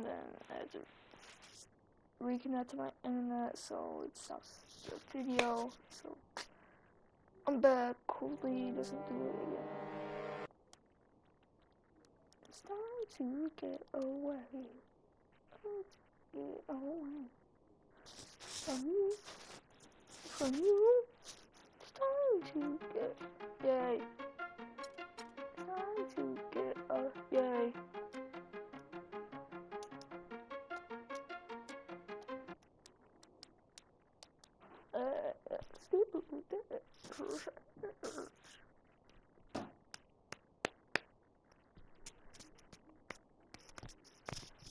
and then I had to reconnect to my internet, so it stops the video. So I'm back. Hopefully he doesn't do it again. It's time to get away. Get away from you. From you. It's time to get. Yay. It's time to get yay.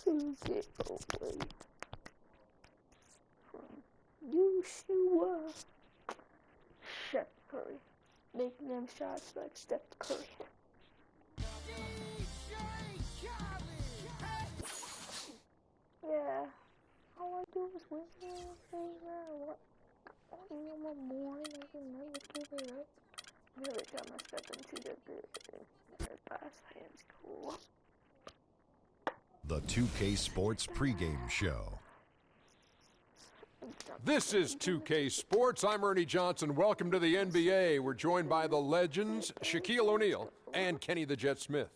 To get away from you, Steph Curry, making them shots like Steph Curry. Yeah, all I do is win everything. What? In the morning, I can never give it up. Every time I step into the glass hands cool. The 2K Sports pregame show. This is 2K Sports. I'm Ernie Johnson. Welcome to the NBA. We're joined by the legends, Shaquille O'Neal and Kenny the Jet Smith.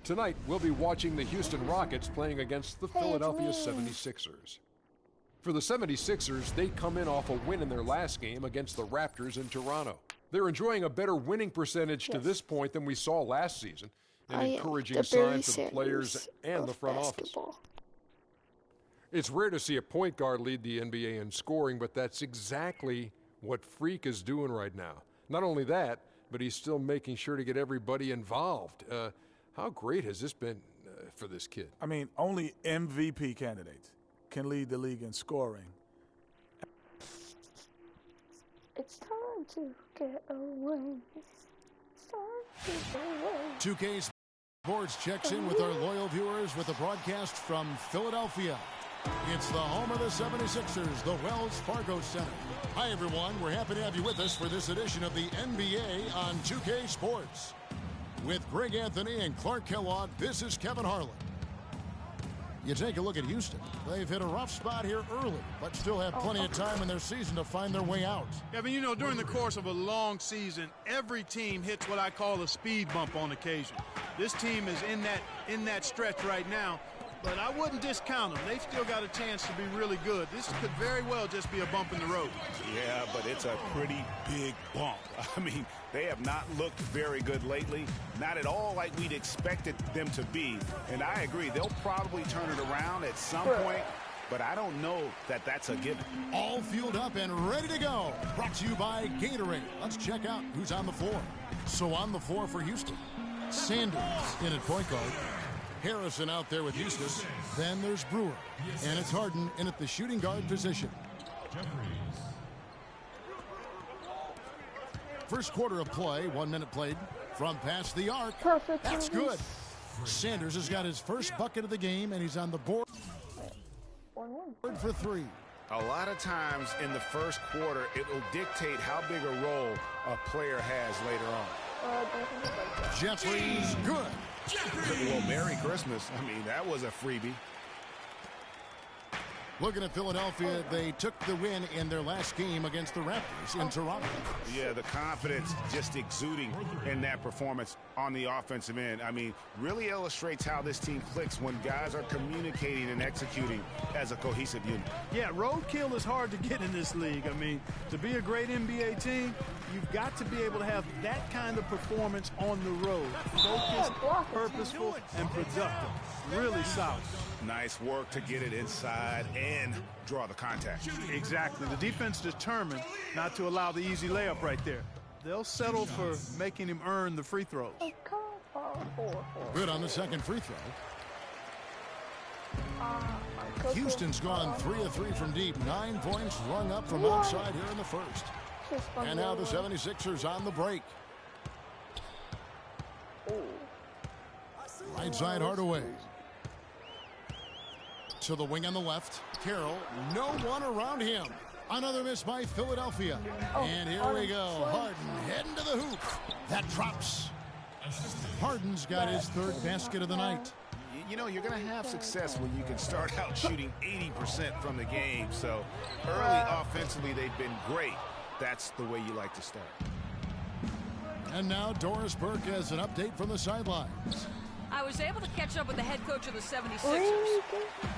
Tonight, we'll be watching the Houston Rockets playing against the Philadelphia 76ers. For the 76ers, they come in off a win in their last game against the Raptors in Toronto. They're enjoying a better winning percentage to this point than we saw last season, an encouraging sign for the players and the front office. It's rare to see a point guard lead the NBA in scoring, but that's exactly what Freak is doing right now. Not only that, but he's still making sure to get everybody involved. How great has this been for this kid? I mean, only MVP candidates can lead the league in scoring. It's time to get away. It's time to get away. 2K Sports checks in with our loyal viewers with a broadcast from Philadelphia. It's the home of the 76ers, the Wells Fargo Center. Hi, everyone. We're happy to have you with us for this edition of the NBA on 2K Sports. With Greg Anthony and Clark Kellogg, this is Kevin Harlan. You take a look at Houston. They've hit a rough spot here early, but still have plenty of time in their season to find their way out. Yeah, but you know, during the course of a long season, every team hits what I call a speed bump on occasion. This team is in that stretch right now, but I wouldn't discount them. They've still got a chance to be really good. This could very well just be a bump in the road. Yeah, but it's a pretty big bump. I mean, they have not looked very good lately. Not at all like we'd expected them to be. And I agree, they'll probably turn it around at some point, but I don't know that that's a given. All fueled up and ready to go. Brought to you by Gatorade. Let's check out who's on the floor. So on the floor for Houston, Sanders in at point guard. Harrison out there with Eustace. Then there's Brewer. And it's Harden in at the shooting guard position. First quarter of play, 1 minute played. From past the arc. Perfect. That's good. Sanders has got his first bucket of the game, and he's on the board for three. A lot of times in the first quarter, it will dictate how big a role a player has later on. Jeffries, good. Well, Merry Christmas. I mean, that was a freebie. Looking at Philadelphia, they took the win in their last game against the Raptors in Toronto. Yeah, the confidence just exuding in that performance on the offensive end. I mean, really illustrates how this team clicks when guys are communicating and executing as a cohesive unit. Yeah, roadkill is hard to get in this league. I mean, to be a great NBA team, you've got to be able to have that kind of performance on the road. Focused, purposeful, and productive. Really solid. Nice work to get it inside and draw the contact. Exactly. The defense determined not to allow the easy layup right there. They'll settle for making him earn the free throws. Good on the second free throw. Houston's gone 3 of 3 from deep. 9 points rung up from outside here in the first. And now the 76ers on the break. Right side Hardaway. To the wing on the left. Carroll, no one around him. Another miss by Philadelphia. And here we go. Harden heading to the hoop. That drops. Harden's got his third basket of the night. you know, you're going to have success when you can start out shooting 80% from the game. So early offensively, they've been great. That's the way you like to start. And now Doris Burke has an update from the sidelines. I was able to catch up with the head coach of the 76ers.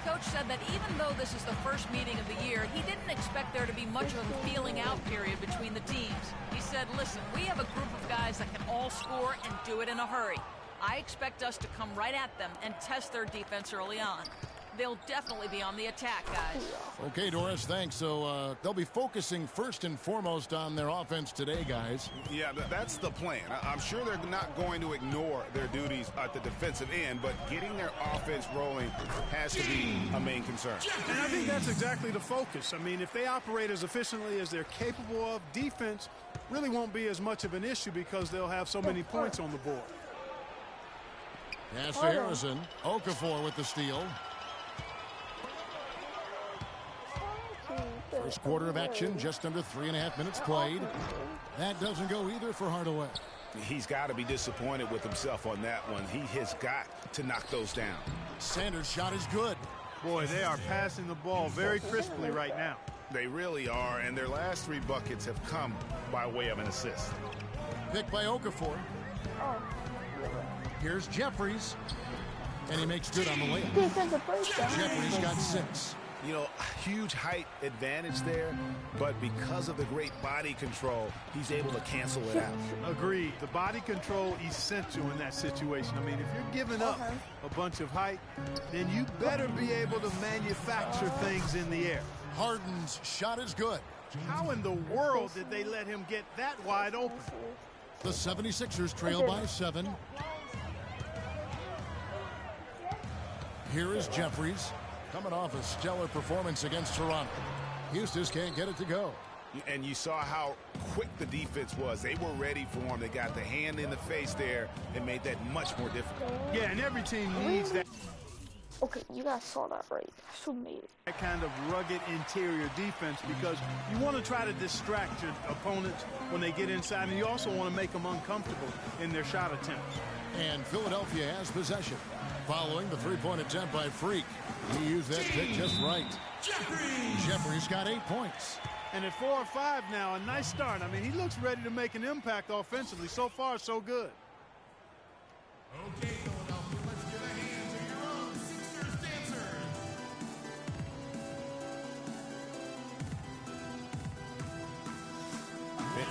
Coach said that even though this is the first meeting of the year, he didn't expect there to be much of a feeling out period between the teams. He said, listen, we have a group of guys that can all score and do it in a hurry. I expect us to come right at them and test their defense early on. They'll definitely be on the attack, guys. Okay, Doris, thanks. So they'll be focusing first and foremost on their offense today, guys. Yeah, that's the plan. I'm sure they're not going to ignore their duties at the defensive end, but getting their offense rolling has to be a main concern. And I think that's exactly the focus. I mean, if they operate as efficiently as they're capable of, defense really won't be as much of an issue because they'll have so many points on the board. Pass to Harrison. Okafor with the steal. First quarter of action, just under 3.5 minutes played. That doesn't go either for Hardaway. He's got to be disappointed with himself on that one. He has got to knock those down. Sanders' shot is good. Boy, they are passing the ball very crisply right now. They really are, and their last 3 buckets have come by way of an assist. Picked by Okafor. Here's Jeffries. And he makes good on the layup. Jeffries got 6. You know, huge height advantage there, but because of the great body control, he's able to cancel it out. Agreed. The body control essential in that situation. I mean, if you're giving up a bunch of height, then you better be able to manufacture things in the air. Harden's shot is good. How in the world did they let him get that wide open? The 76ers trail by 7. Here is Jeffries. Coming off a stellar performance against Toronto. Houston can't get it to go. And you saw how quick the defense was. They were ready for him. They got the hand in the face there and made that much more difficult. Yeah, and every team needs that. Okay, you guys saw that right. So made That kind of rugged interior defense because you want to try to distract your opponents when they get inside, and you also want to make them uncomfortable in their shot attempts. And Philadelphia has possession. Following the three-point attempt by Freak. He used that pick just right. Jeffries got 8 points. And at 4 or 5 now, a nice start. I mean, he looks ready to make an impact offensively. So far, so good. Okay, Philadelphia, let's give a hand to your own Sixers dancers.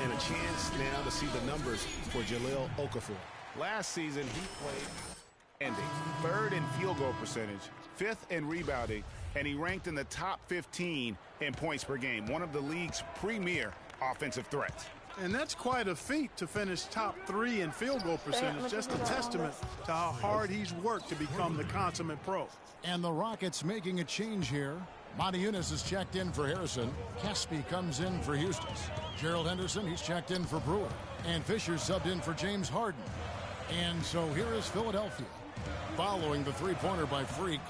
And a chance now to see the numbers for Jahlil Okafor. Last season, he played ending 3rd in field goal percentage, 5th in rebounding, and he ranked in the top 15 in points per game, one of the league's premier offensive threats. And that's quite a feat to finish top 3 in field goal percentage. Just a testament to how hard he's worked to become the consummate pro. And the Rockets making a change here. Monty Eunice is checked in for Harrison. Caspi comes in for Houston. Gerald Henderson, he's checked in for Brewer. And Fisher subbed in for James Harden. And so here is Philadelphia. Following the three-pointer by Freak.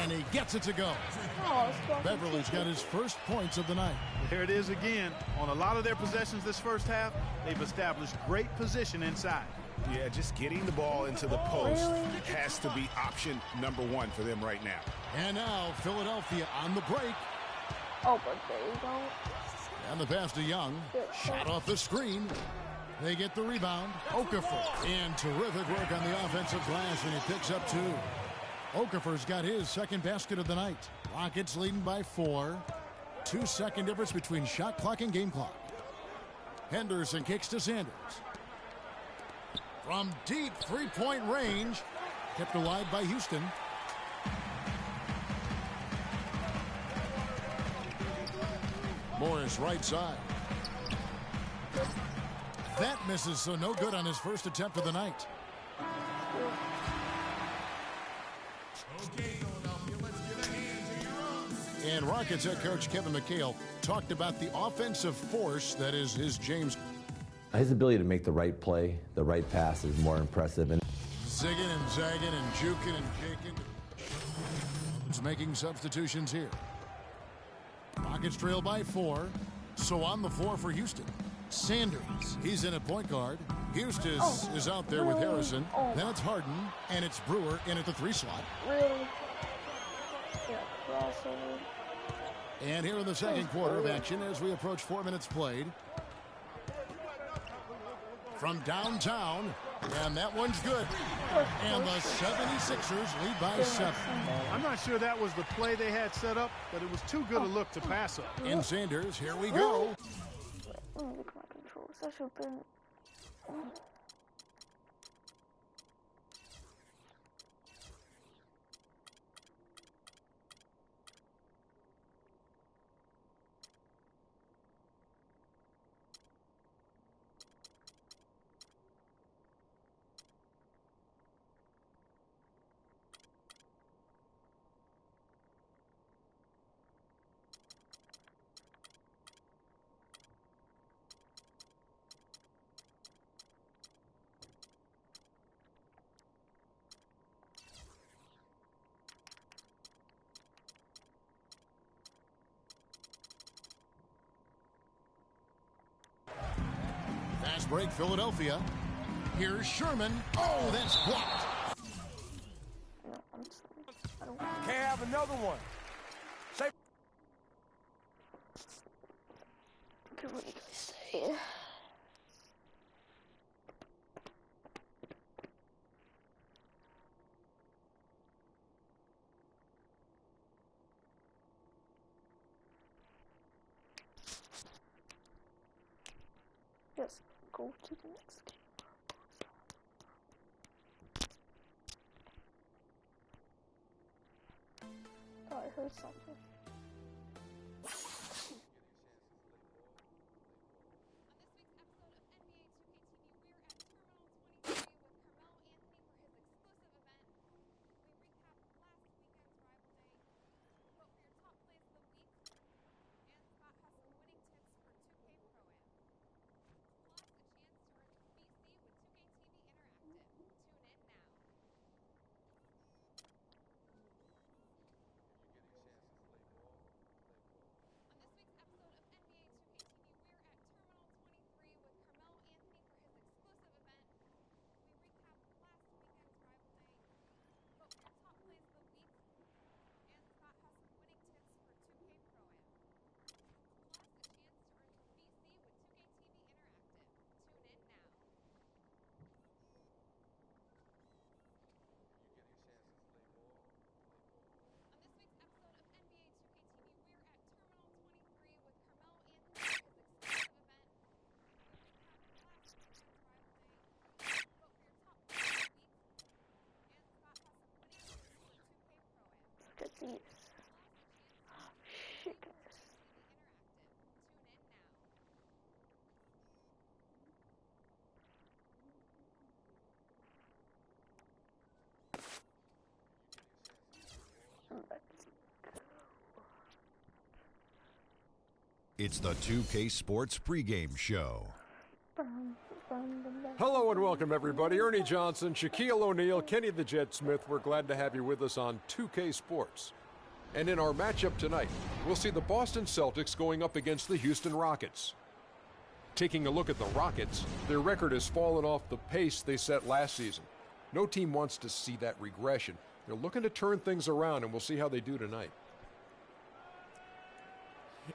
And he gets it to go. Beverly's got his first points of the night. There it is again. On a lot of their possessions this first half, they've established great position inside. Yeah, just getting the ball into the post has to be option number 1 for them right now. And now Philadelphia on the break. Oh, but there you go. And the pass to Young. Shot off the screen. They get the rebound. Okafor. And terrific work on the offensive glass, and he picks up 2. Okafor's got his second basket of the night. Rockets leading by 4. 2-second difference between shot clock and game clock. Henderson kicks to Sanders. From deep three-point range. Kept alive by Houston. Morris right side. That misses, so no good on his first attempt of the night. Okay, Philadelphia, let's give a hand to your own. And Rockets head coach Kevin McHale talked about the offensive force that is his James. His ability to make the right play, the right pass is more impressive. And zigging and zagging and juking and jaking. He's making substitutions here. Rockets trail by 4. So on the floor for Houston. Sanders, he's in at point guard. Eustace is out there with Harrison. That's Harden, and it's Brewer in at the 3 slot. Really? Yeah, crossover. And here in the second quarter of action as we approach 4 minutes played. From downtown, and that one's good. And the 76ers lead by 7. I'm not sure that was the play they had set up, but it was too good a look to pass up. In Sanders, here we go. Let me look at my controls. That should have been... Fast break, Philadelphia. Here's Sherman. Oh, that's blocked. No, I'm sorry. I don't... Can't have another one. Say. Okay, what do you guys say? Yes, go to the next game. Oh, I heard something. Look at these. Shit. It's the 2K Sports pregame show. Hello and welcome, everybody. Ernie Johnson, Shaquille O'Neal, Kenny the Jet Smith. We're glad to have you with us on 2K Sports. And in our matchup tonight, we'll see the Boston Celtics going up against the Houston Rockets. Taking a look at the Rockets, their record has fallen off the pace they set last season. No team wants to see that regression. They're looking to turn things around, and we'll see how they do tonight.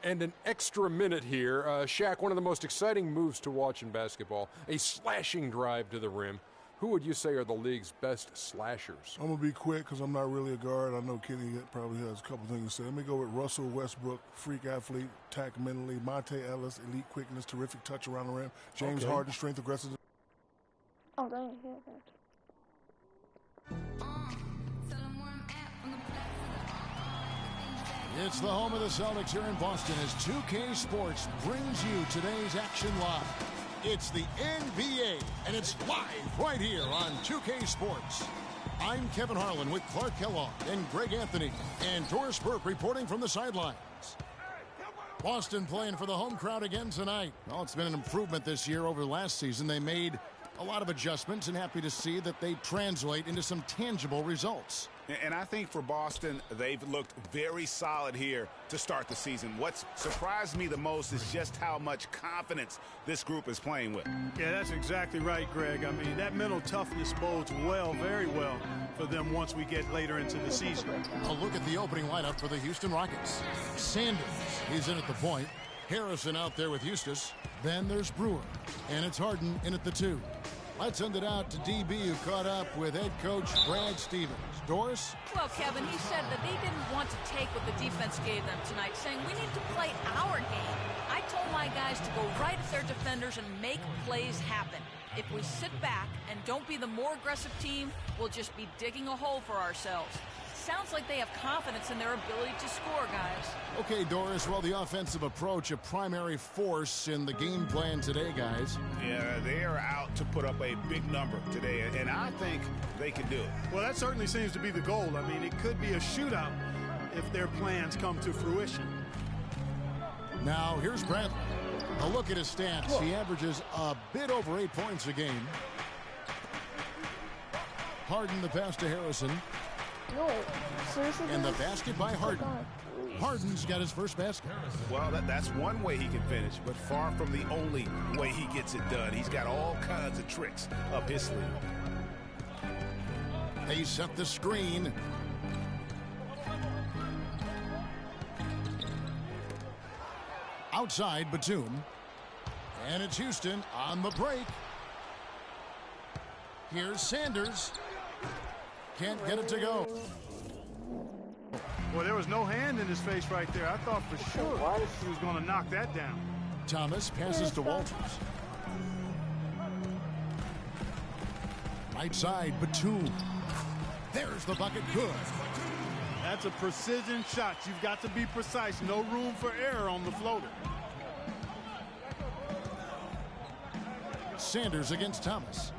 And an extra minute here. Shaq, one of the most exciting moves to watch in basketball, a slashing drive to the rim. Who would you say are the league's best slashers? I'm going to be quick because I'm not really a guard. I know Kenny probably has a couple things to say. Let me go with Russell Westbrook, freak athlete, attack mentally. Monte Ellis, elite quickness, terrific touch around the rim. James Harden, strength, aggressive. Oh, dang, yeah, It's the home of the Celtics here in Boston as 2K Sports brings you today's action live. It's the NBA, and it's live right here on 2K Sports. I'm Kevin Harlan with Clark Kellogg and Greg Anthony, and Doris Burke reporting from the sidelines. Boston playing for the home crowd again tonight. Well, it's been an improvement this year over last season. They made A lot of adjustments, and happy to see that they translate into some tangible results. And I think for Boston, they've looked very solid here to start the season. What's surprised me the most is just how much confidence this group is playing with. Yeah, that's exactly right, Greg. I mean, that mental toughness bodes well, very well for them once we get later into the season. A look at the opening lineup for the Houston Rockets. Sanders, he's in at the point. Harrison out there with Eustace. Then there's Brewer. And it's Harden in at the 2. Let's send it out to DB, who caught up with head coach Brad Stevens. Doris? Well, Kevin, he said that they didn't want to take what the defense gave them tonight, saying we need to play our game. I told my guys to go right at their defenders and make plays happen. If we sit back and don't be the more aggressive team, we'll just be digging a hole for ourselves. Sounds like they have confidence in their ability to score, guys. Okay, Doris, well, the offensive approach, a primary force in the game plan today, guys. Yeah, they are out to put up a big number today, and I think they can do it. Well, that certainly seems to be the goal. I mean, it could be a shootout if their plans come to fruition. Now, here's Bradley. A look at his stats. He averages a bit over 8 points a game. Harden the pass to Harrison. No, seriously. And the basket by Harden. Harden's got his first basket. Well, that's one way he can finish, but far from the only way he gets it done. He's got all kinds of tricks up his sleeve. They set the screen. Outside, Batum. And it's Houston on the break. Here's Sanders. Can't get it to go. Well, there was no hand in his face right there. I thought for sure he was going to knock that down. Thomas passes to Walters. Right side, Batum. There's the bucket, good. That's a precision shot. You've got to be precise. No room for error on the floater. Sanders against Thomas.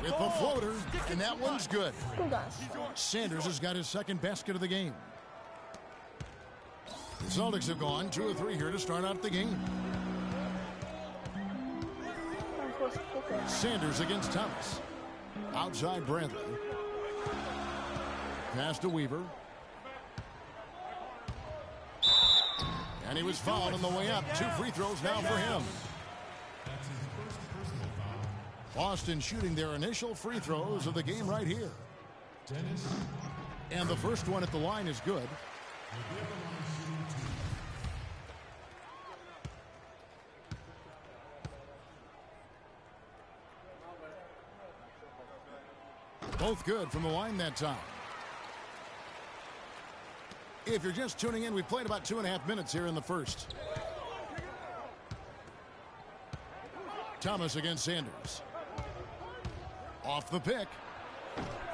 With the floater, and that one's good. Sanders has got his second basket of the game. The Celtics have gone 2 of 3 here to start out the game. Sanders against Thomas. Outside Bradley. Pass to Weaver. And he was fouled on the way up. 2 free throws now for him. Boston shooting their initial free throws of the game right here. And the first one at the line is good. Both good from the line that time. If you're just tuning in, we played about 2.5 minutes here in the first. Thomas against Sanders. Off the pick.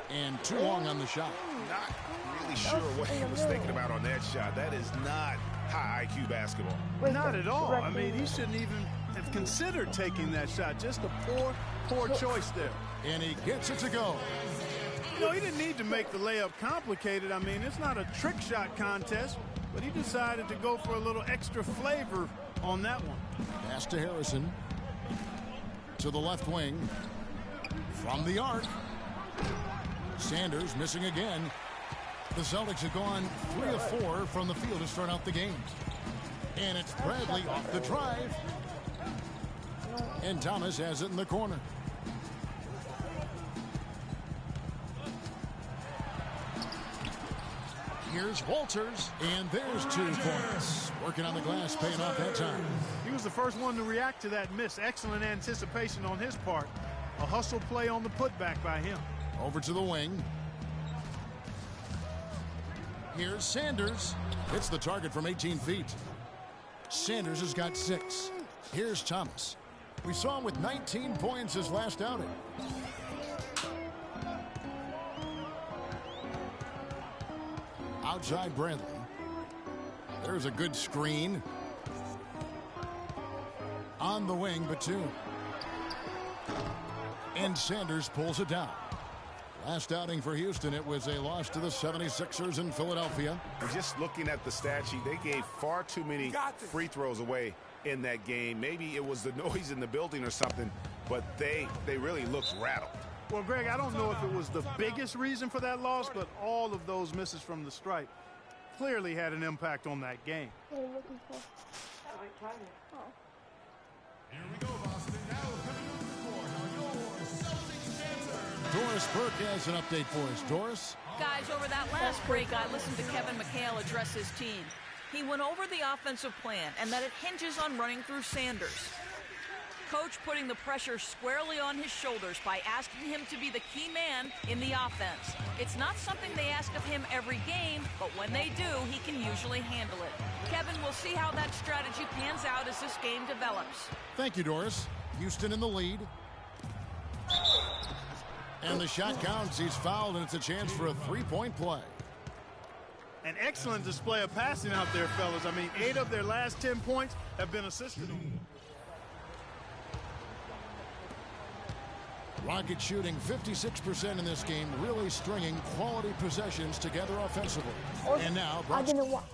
And too long on the shot. Not really sure what he was thinking about on that shot. That is not high IQ basketball. Not at all. I mean, he shouldn't even have considered taking that shot. Just a poor choice there. And he gets it to go. You know, he didn't need to make the layup complicated. I mean, it's not a trick shot contest, but he decided to go for a little extra flavor on that one. Pass to Harrison. To the left wing. From the arc. Sanders missing again. The Celtics have gone 3 of 4 from the field to start out the game. And it's Bradley off the drive. And Thomas has it in the corner. Here's Walters, and there's 2 points. Working on the glass, paying off that time. He was the first one to react to that miss. Excellent anticipation on his part. A hustle play on the putback by him. Over to the wing. Here's Sanders. Hits the target from 18 feet. Sanders has got 6. Here's Thomas. We saw him with 19 points his last outing. Outside Bradley. There's a good screen. On the wing, Batum. And Sanders pulls it down. Last outing for Houston, it was a loss to the 76ers in Philadelphia. Just looking at the stat sheet, they gave far too many free throws away in that game. Maybe it was the noise in the building or something, but they really looked rattled. Well, Greg, I don't know if it was the biggest reason for that loss, but all of those misses from the stripe clearly had an impact on that game. What are you looking for? Oh. Here we go, Boston. Now coming on the court are your Celtics answers. Doris Burke has an update for us. Doris? Guys, over that last break, I listened to Kevin McHale address his team. He went over the offensive plan and that it hinges on running through Sanders. Coach putting the pressure squarely on his shoulders by asking him to be the key man in the offense. It's not something they ask of him every game, but when they do, he can usually handle it. Kevin, we'll see how that strategy pans out as this game develops. Thank you, Doris. Houston in the lead. And the shot counts. He's fouled, and it's a chance for a three-point play. An excellent display of passing out there, fellas. I mean, 8 of their last 10 points have been assisted. Rockets shooting 56% in this game, really stringing quality possessions together offensively. And now, I didn't want.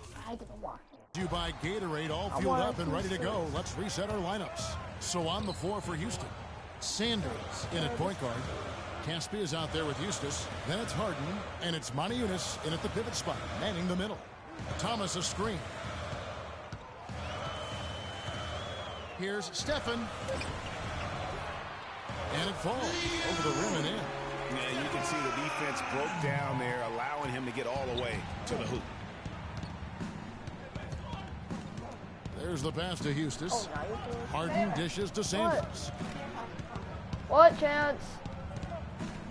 You by Gatorade, all fueled up and ready to go. Let's reset our lineups. So on the floor for Houston, Sanders in at point guard. Caspi is out there with Eustace. Then it's Harden, and it's Moniunas in at the pivot spot, manning the middle. Thomas a screen. Here's Stephen. And it falls over the rim and in. Yeah, you can see the defense broke down there, allowing him to get all the way to the hoop. There's the pass to Eustace. Harden dishes to Sanders. What chance?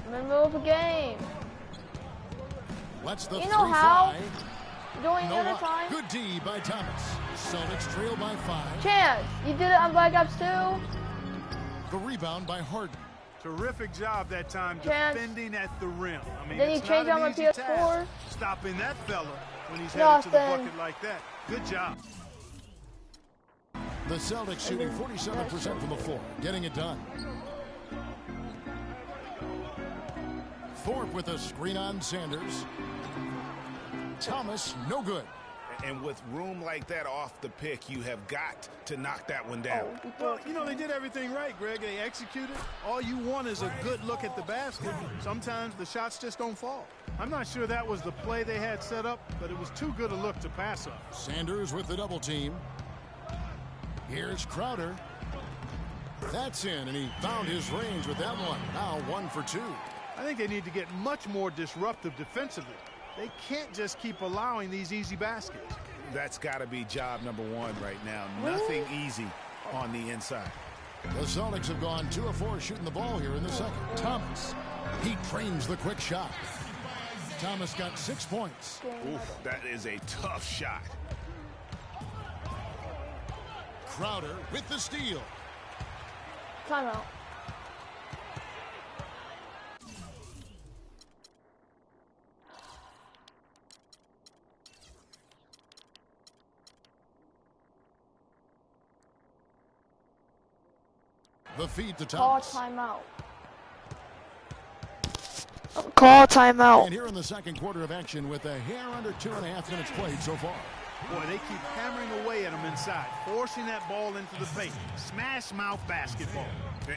I'm in the middle of a game. Lets the you three know how? fly. Doing it at a time. Good D by Thomas. Celtics trail by 5. Chance, you did it on Black Ops 2. The rebound by Harden. Terrific job that time defending at the rim. I mean, then you change on my PS4. Stopping that fella when he's headed to the bucket like that. Good job. The Celtics shooting 47% from the floor, getting it done. Thorpe with a screen on Sanders. Thomas, no good. And with room like that off the pick, you have got to knock that one down. Well, you know, they did everything right, Greg. They executed. All you want is a good look at the basket. Sometimes the shots just don't fall. I'm not sure that was the play they had set up, but it was too good a look to pass up. Sanders with the double team. Here's Crowder. That's in, and he found his range with that one. Now 1 for 2. I think they need to get much more disruptive defensively. They can't just keep allowing these easy baskets. That's got to be job number 1 right now. Nothing easy on the inside. The Celtics have gone 2 of 4 shooting the ball here in the second. Thomas, he trains the quick shot. Thomas got 6 points. Oof, that is a tough shot. Crowder with the steal. Timeout. The feed to Call Thomas. timeout. Call timeout. And here in the second quarter of action with a hair under 2.5 minutes played so far. Boy, they keep hammering away at him inside, forcing that ball into the paint. Smash mouth basketball.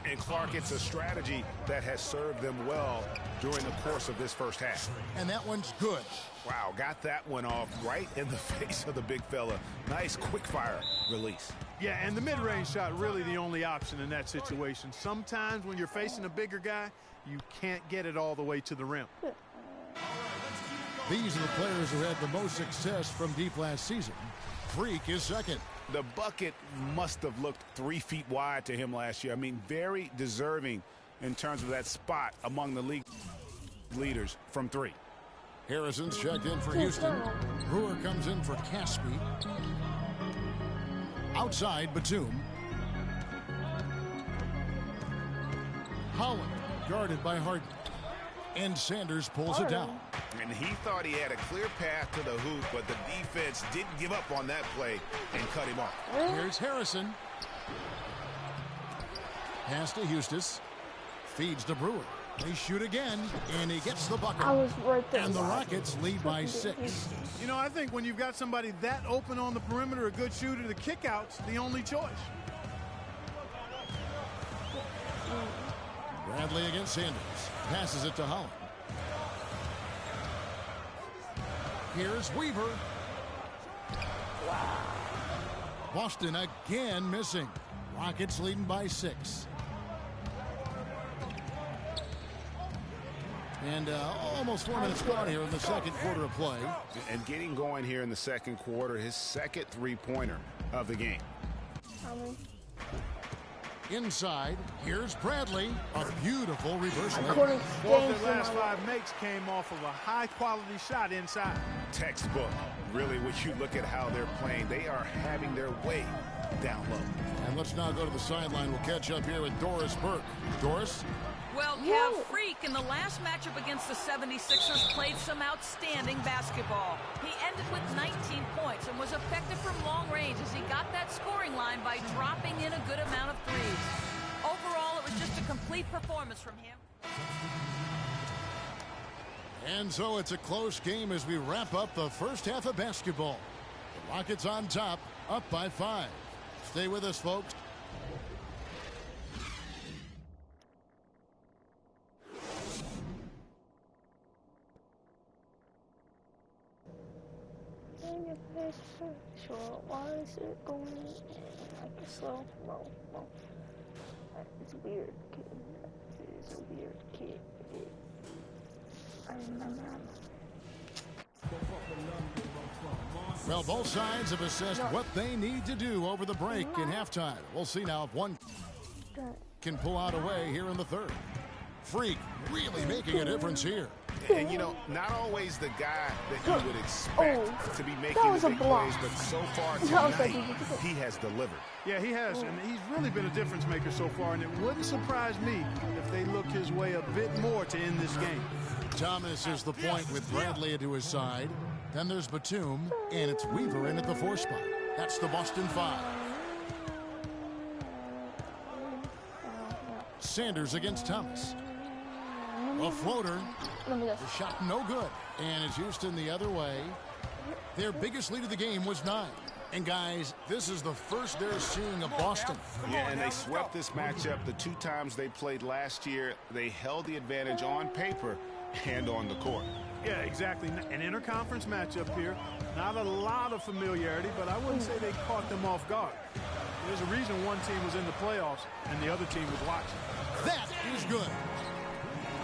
And Clark, it's a strategy that has served them well during the course of this first half. And that one's good. Wow, got that one off right in the face of the big fella. Nice quick fire release. Yeah, and the mid-range shot really the only option in that situation. Sometimes when you're facing a bigger guy, you can't get it all the way to the rim. These are the players who had the most success from deep last season. Freak is second. The bucket must have looked 3 feet wide to him last year. I mean, very deserving in terms of that spot among the league leaders from 3. Harrison's checked in for Houston. Brewer comes in for Caspi. Outside, Batum. Holland guarded by Harden. And Sanders pulls it down. And he thought he had a clear path to the hoop, but the defense didn't give up on that play and cut him off. Here's Harrison. Pass to Eustace. Feeds to Brewer. They shoot again, and he gets the bucket. I was right there. And the Rockets lead by 6. You know, I think when you've got somebody that open on the perimeter, a good shooter, the kickout's the only choice. Bradley against Sanders. Passes it to Holland. Here's Weaver. Wow. Boston again missing. Rockets leading by 6. And almost 4 minutes gone here in the second quarter of play. And getting going here in the second quarter, his second three-pointer of the game. Inside, here's Bradley. A beautiful reversal. Both their last 5 makes came off of a high-quality shot inside. Textbook. Really, when you look at how they're playing, they are having their way down low. And let's now go to the sideline. We'll catch up here with Doris Burke. Doris? Well, Cav Freak in the last matchup against the 76ers played some outstanding basketball. He ended with 19 points and was effective from long range as he got that scoring line by dropping in a good amount of threes. Overall, it was just a complete performance from him. And so it's a close game as we wrap up the first half of basketball. The Rockets on top, up by 5. Stay with us, folks. Why is it going like a slow mo? It's weird, kid. It's a weird kid. I remember. Well, both sides have assessed what they need to do over the break in halftime. We'll see now if one can pull out away here in the third. Freak really making a difference here. And, you know, not always the guy that you would expect to be making the big plays, but so far tonight, he has delivered. Yeah, he has, and he's really been a difference maker so far, and it wouldn't surprise me if they look his way a bit more to end this game. Thomas is the point with Bradley to his side. Then there's Batum, and it's Weaver in at the 4 spot. That's the Boston 5. Sanders against Thomas. A floater. The shot no good. And it's Houston the other way. Their biggest lead of the game was 9. And guys, this is the first they're seeing of Boston. Yeah, and they swept this matchup the 2 times they played last year. They held the advantage on paper and on the court. Yeah, exactly. An interconference matchup here. Not a lot of familiarity, but I wouldn't say they caught them off guard. There's a reason one team was in the playoffs and the other team was watching. That is good.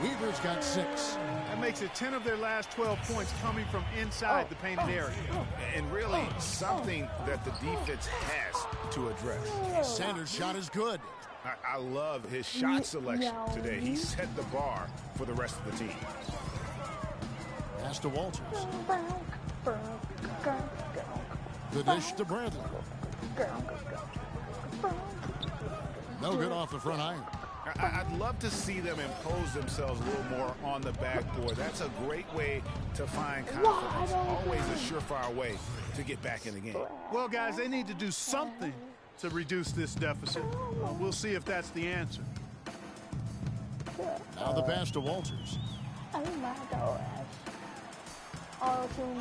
Weaver's got 6. That makes it 10 of their last 12 points coming from inside the painted area. And really something that the defense has to address. Sanders' shot is good. I love his shot selection today. He set the bar for the rest of the team. Pass to Walters. The dish to Bradley. No good off the front iron. I'd love to see them impose themselves a little more on the backboard. That's a great way to find confidence. Always a surefire way to get back in the game. Well, guys, they need to do something to reduce this deficit. We'll see if that's the answer. Now the pass to Walters.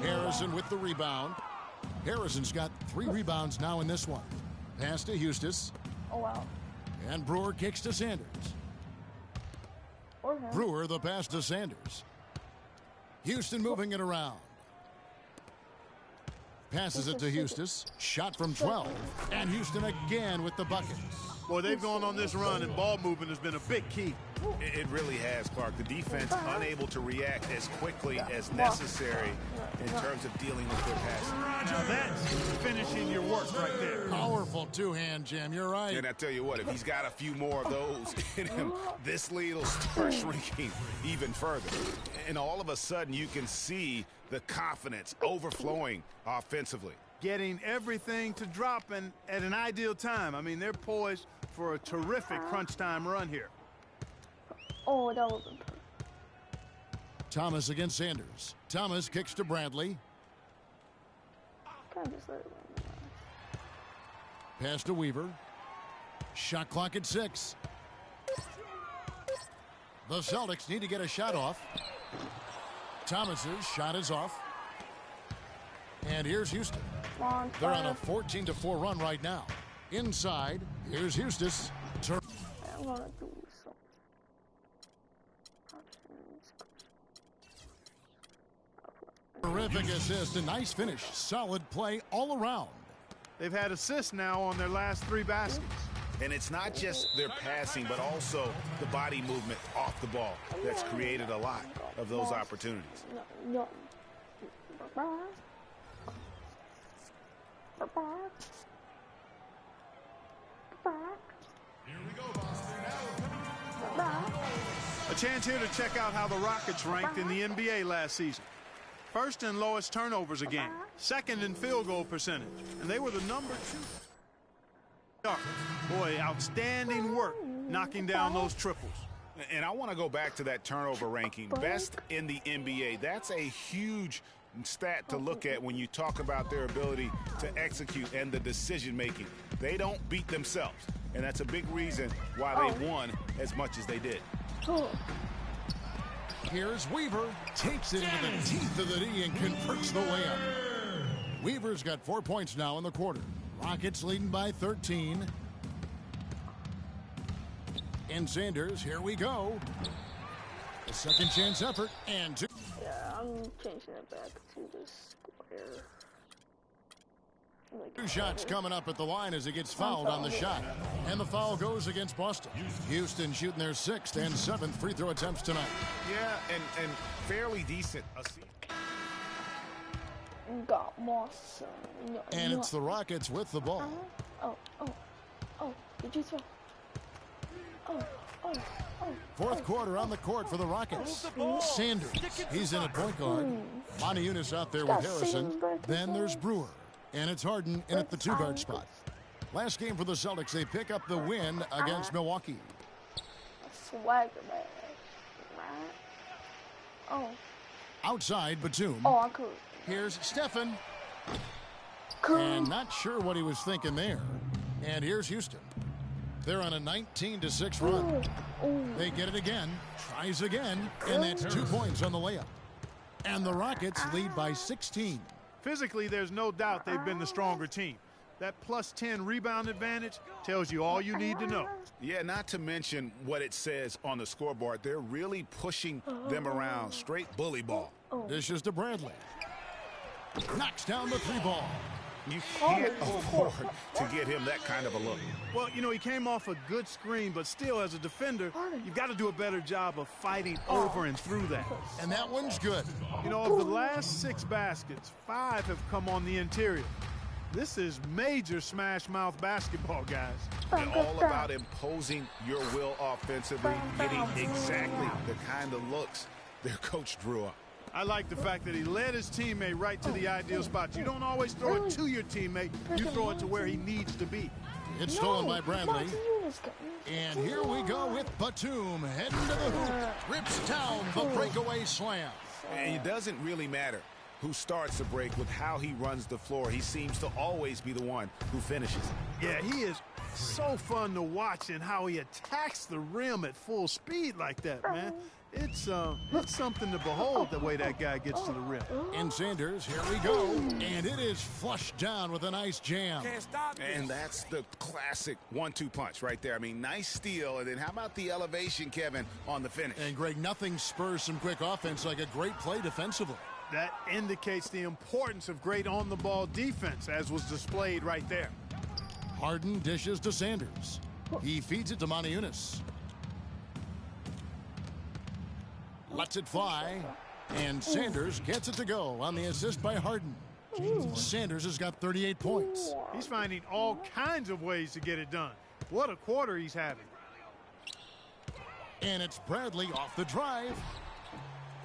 Harrison with the rebound. Harrison's got 3 rebounds now in this one. Pass to Eustace. Oh, wow. And Brewer kicks to Sanders. Brewer the pass to Sanders. Houston moving it around. Passes it to Eustace. Shot from 12. And Houston again with the bucket. Boy, they've gone on this run, and ball movement has been a big key. It really has, Clark. The defense unable to react as quickly as necessary in terms of dealing with their passes. Now that's finishing your work right there. Powerful 2-hand jam. You're right. And I tell you what, if he's got a few more of those in him, this lead will start shrinking even further. And all of a sudden, you can see the confidence overflowing offensively. Getting everything to drop and at an ideal time. I mean, they're poised for a terrific crunch time run here. Oh, that wasn't. Thomas against Sanders. Thomas kicks to Bradley. Pass to Weaver. Shot clock at 6. The Celtics need to get a shot off. Thomas's shot is off. And here's Houston. They're on a 14-4 run right now. Inside, here's Eustace. Terrific assist, a nice finish. Solid play all around. They've had assists now on their last 3 baskets. And it's not just their passing, but also the body movement off the ball that's created a lot of those opportunities. A chance here to check out how the Rockets ranked in the NBA last season. First in lowest turnovers a game, second in field goal percentage, and they were the number 2. Boy, outstanding work knocking down those triples. And I want to go back to that turnover ranking. Best in the NBA. That's a huge stat to look at when you talk about their ability to execute and the decision making. They don't beat themselves, and that's a big reason why they won as much as they did. Here's Weaver, takes it into the teeth of the D and converts the layup. Weaver's got 4 points now in the quarter. Rockets leading by 13. And Sanders, here we go. A second chance effort and 2. Yeah, I'm changing it back to the square. 2 shots coming up at the line as he gets fouled on the shot. And the foul goes against Boston. Houston shooting their 6th and 7th free throw attempts tonight. Yeah, and fairly decent. Got moss. And it's the Rockets with the ball. Did you throw? Fourth quarter on the court for the Rockets. Sanders, he's in at point guard. Montiunas out there with Harrison. Then there's Brewer. And it's Harden in at the 2-guard spot. Last game for the Celtics, they pick up the win against Milwaukee. Swagger man. Oh. Outside, Batum. Oh, I could. Here's Stephen. And not sure what he was thinking there. And here's Houston. They're on a 19-6 run. They get it again, tries again, and that's 2 points on the layup. And the Rockets lead by 16. Physically, there's no doubt they've been the stronger team. That plus 10 rebound advantage tells you all you need to know. Yeah, not to mention what it says on the scoreboard. They're really pushing them around. Straight bully ball. Dishes to Bradley. Knocks down the 3 ball. You can't afford to get him that kind of a look. Well, you know, he came off a good screen, but still, as a defender, you've got to do a better job of fighting over and through that. And that one's good. You know, of the last 6 baskets, 5 have come on the interior. This is major smash mouth basketball, guys. And all about imposing your will offensively, getting exactly the kind of looks their coach drew up. I like the fact that he led his teammate right to the ideal spot. You don't always throw it to your teammate. You throw it to where he needs to be. It's stolen by Bradley. And here we go with Batum heading to the hoop. Rips down the breakaway slam. And it doesn't really matter who starts the break with how he runs the floor. He seems to always be the one who finishes. Yeah, he is so fun to watch and how he attacks the rim at full speed like that, man. It's something to behold the way that guy gets to the rim. And Sanders, here we go. And it is flushed down with a nice jam. And that's the classic 1-2 punch right there. I mean, nice steal. And then how about the elevation, Kevin, on the finish? And Greg, nothing spurs some quick offense like a great play defensively. That indicates the importance of great on-the-ball defense, as was displayed right there. Harden dishes to Sanders. He feeds it to Montiunas. Lets it fly. And Sanders gets it to go on the assist by Harden. Sanders has got 38 points. He's finding all kinds of ways to get it done. What a quarter he's having. And it's Bradley off the drive.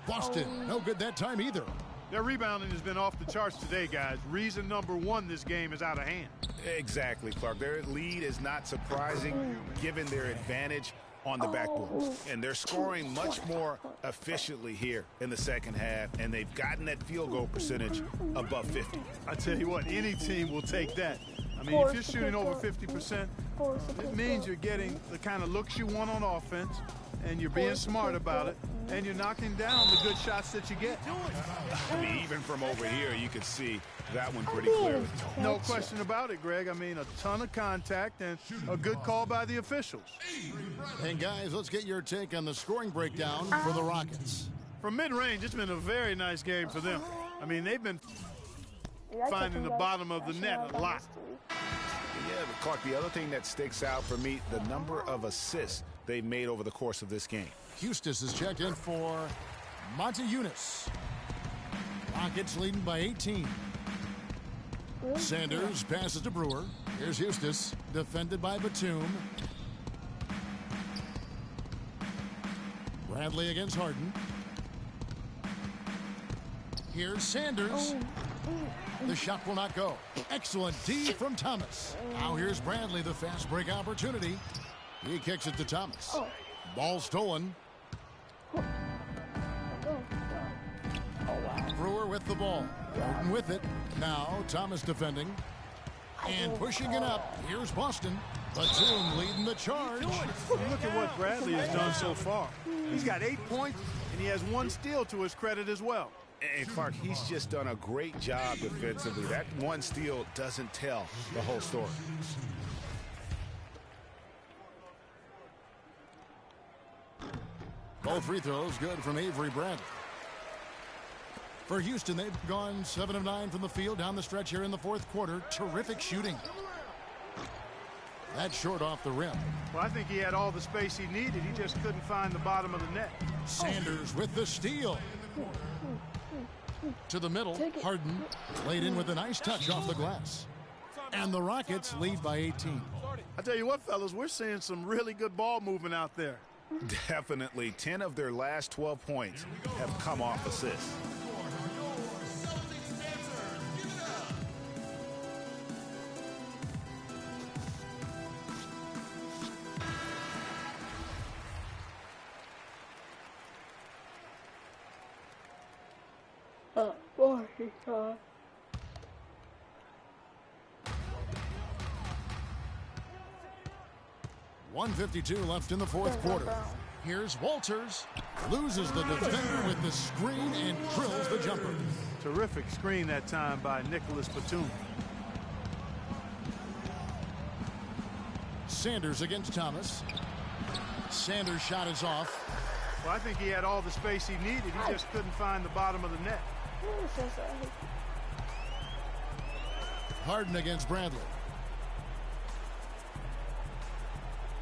Boston, no good that time either. Their rebounding has been off the charts today, guys. Reason number 1, this game is out of hand. Exactly, Clark. Their lead is not surprising given their advantage on the backboard. And they're scoring much more efficiently here in the second half, and they've gotten that field goal percentage above 50. I tell you what, any team will take that. I mean, if you're shooting over 50%, it means you're getting the kind of looks you want on offense, and you're being smart about it, and you're knocking down the good shots that you get. I mean, even from over here, you could see that one pretty clearly. No question about it, Greg. I mean, a ton of contact and a good call by the officials. And guys, let's get your take on the scoring breakdown for the Rockets. From mid-range, it's been a very nice game for them. I mean, they've been finding the bottom of the net a lot. Yeah, but Clark, the other thing that sticks out for me, the number of assists they've made over the course of this game. Eustace is checked in for Montejunis. Rockets leading by 18. Sanders passes to Brewer. Here's Eustace, defended by Batum. Bradley against Harden. Here's Sanders. The shot will not go. Excellent D from Thomas. Now here's Bradley, the fast break opportunity. He kicks it to Thomas. Ball stolen. Brewer with the ball. Harden with it. Now Thomas defending. And pushing it up. Here's Boston. Batum leading the charge. Look at what Bradley has done so far. He's got 8 points, and he has 1 steal to his credit as well. And Clark, he's just done a great job defensively. That 1 steal doesn't tell the whole story. Both free throws good from Avery Bradley. For Houston, they've gone 7 of 9 from the field down the stretch here in the fourth quarter. Terrific shooting. That's short off the rim. Well, I think he had all the space he needed. He just couldn't find the bottom of the net. Sanders with the steal. To the middle, Harden laid in with a nice touch off the glass. And the Rockets lead by 18. I tell you what, fellas, we're seeing some really good ball movement out there. Definitely. 10 of their last 12 points have come off assists. Boy, 1:52 left in the fourth quarter. Here's Walters. Loses the defender with the screen and drills the jumper. Terrific screen that time by Nicholas Batum. Sanders against Thomas. Sanders' shot is off. Well, I think he had all the space he needed. He just couldn't find the bottom of the net. Harden against Bradley.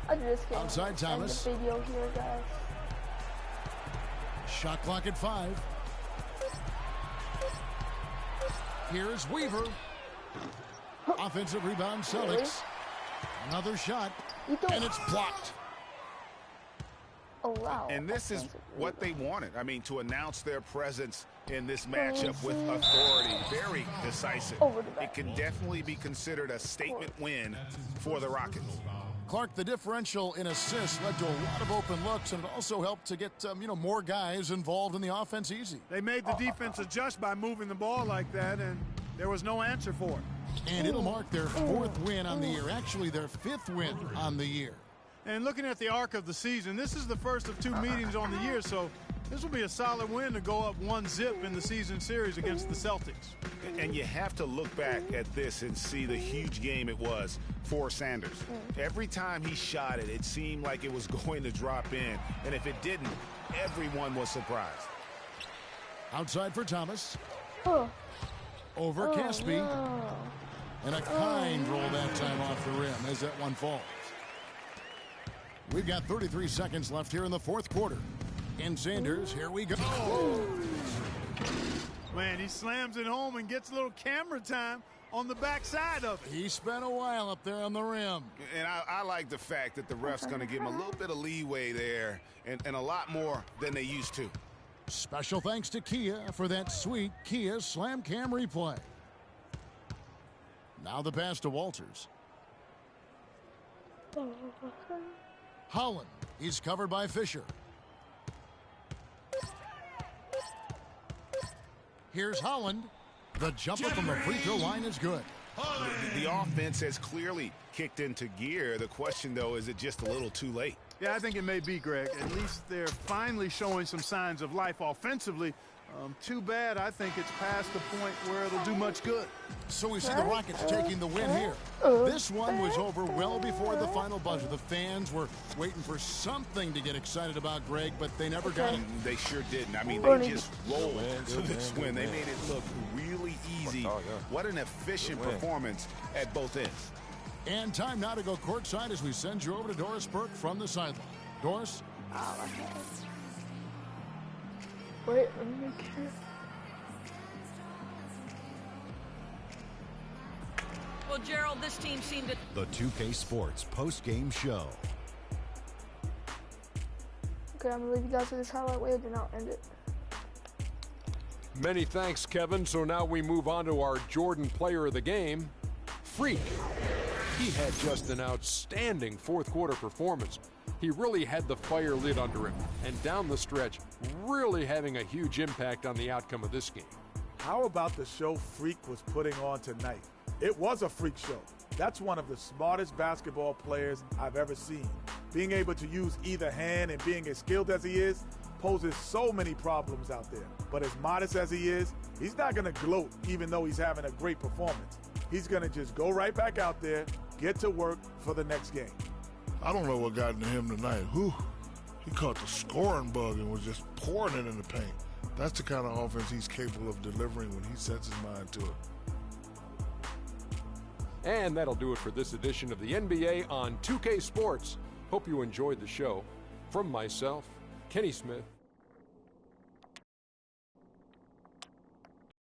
I just can't Outside Thomas. the video here, guys. Shot clock at 5. Here's Weaver. Offensive rebound, Celtics. Another shot, and it's blocked. Oh, wow. And this is what they wanted. I mean, to announce their presence in this matchup with authority. Very decisive. It can definitely be considered a statement win for the Rockets. Clark, the differential in assists led to a lot of open looks, and it also helped to get more guys involved in the offense easy. They made the defense adjust by moving the ball like that, and there was no answer for it. And it'll mark their 4th win on the year. Actually, their 5th win on the year. And looking at the arc of the season, this is the first of 2 meetings on the year, so this will be a solid win to go up 1-0 in the season series against the Celtics. And you have to look back at this and see the huge game it was for Sanders. Every time he shot it, it seemed like it was going to drop in. And if it didn't, everyone was surprised. Outside for Thomas. Over Caspi. No. And a kind roll that time off the rim as that one falls. We've got 33 seconds left here in the fourth quarter. And Sanders, here we go. Man, he slams it home and gets a little camera time on the backside of it. He spent a while up there on the rim. And I like the fact that the ref's going to give him a little bit of leeway there and a lot more than they used to. Special thanks to Kia for that sweet Kia Slam Cam replay. Now the pass to Walters. Holland, he's covered by Fisher. Here's Holland. The jumper from the free throw line is good. The offense has clearly kicked into gear. The question, though, is it just a little too late? Yeah, I think it may be, Greg. At least they're finally showing some signs of life offensively. Too bad. I think it's past the point where it'll do much good. So we see the Rockets taking the win here. This one was over well before the final buzzer. The fans were waiting for something to get excited about, Greg, but they never got it. They sure didn't. I mean, they just rolled to this win. They made it look really easy. What an efficient performance at both ends. And time now to go courtside as we send you over to Doris Burke from the sideline. Doris? Wait, let me make sure. Well, Gerald, this team seemed to... The 2K Sports post-game show. Okay, I'm gonna leave you guys with this highlight wave, and I'll end it. Many thanks, Kevin. So now we move on to our Jordan player of the game, Freak. He had just an outstanding fourth quarter performance. He really had the fire lit under him, and down the stretch, really having a huge impact on the outcome of this game. How about the show Freak was putting on tonight? It was a freak show. That's one of the smartest basketball players I've ever seen. Being able to use either hand and being as skilled as he is poses so many problems out there. But as modest as he is, he's not going to gloat even though he's having a great performance. He's going to just go right back out there, get to work for the next game. I don't know what got into him tonight. Whew. He caught the scoring bug and was just pouring it in the paint. That's the kind of offense he's capable of delivering when he sets his mind to it. And that'll do it for this edition of the NBA on 2K Sports. Hope you enjoyed the show. From myself, Kenny Smith,